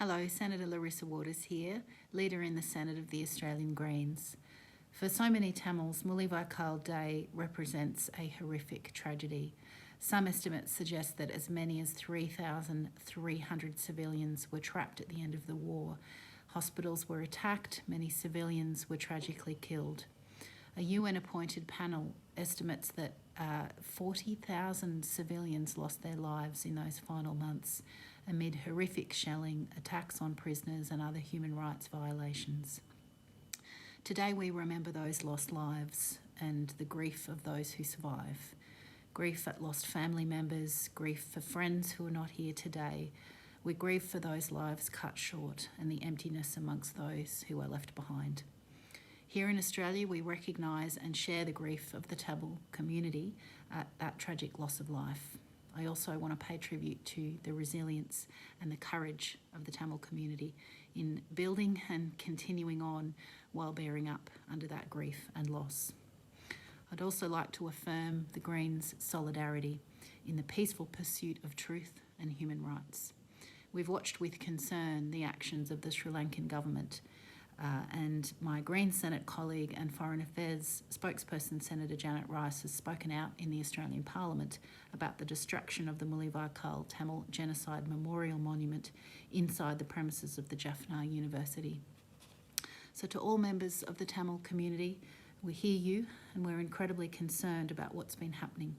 Hello, Senator Larissa here, leader in the Senate of the Australian Greens. For so many Tamils, Mullivaikkal Day represents a horrific tragedy. Some estimates suggest that as many as 3,300 civilians were trapped at the end of the war. Hospitals were attacked, many civilians were tragically killed. A UN-appointed panel estimates that 40,000 civilians lost their lives in those final months amid horrific shelling, attacks on prisoners and other human rights violations. Today we remember those lost lives and the grief of those who survive. Grief at lost family members, grief for friends who are not here today. We grieve for those lives cut short and the emptiness amongst those who are left behind. Here in Australia, we recognise and share the grief of the Tamil community at that tragic loss of life. I also want to pay tribute to the resilience and the courage of the Tamil community in building and continuing on while bearing up under that grief and loss. I'd also like to affirm the Greens' solidarity in the peaceful pursuit of truth and human rights. We've watched with concern the actions of the Sri Lankan government and my Greens Senate colleague and Foreign Affairs spokesperson, Senator Janet Rice, has spoken out in the Australian Parliament about the destruction of the Mullivaikkal Tamil Genocide Memorial Monument inside the premises of the Jaffna University. So to all members of the Tamil community, we hear you and we're incredibly concerned about what's been happening.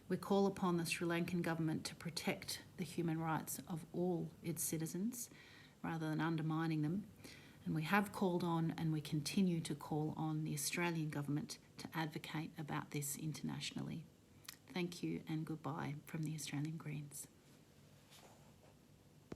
We call upon the Sri Lankan government to protect the human rights of all its citizens rather than undermining them. And we have called on and we continue to call on the Australian government to advocate about this internationally. Thank you and goodbye from the Australian Greens.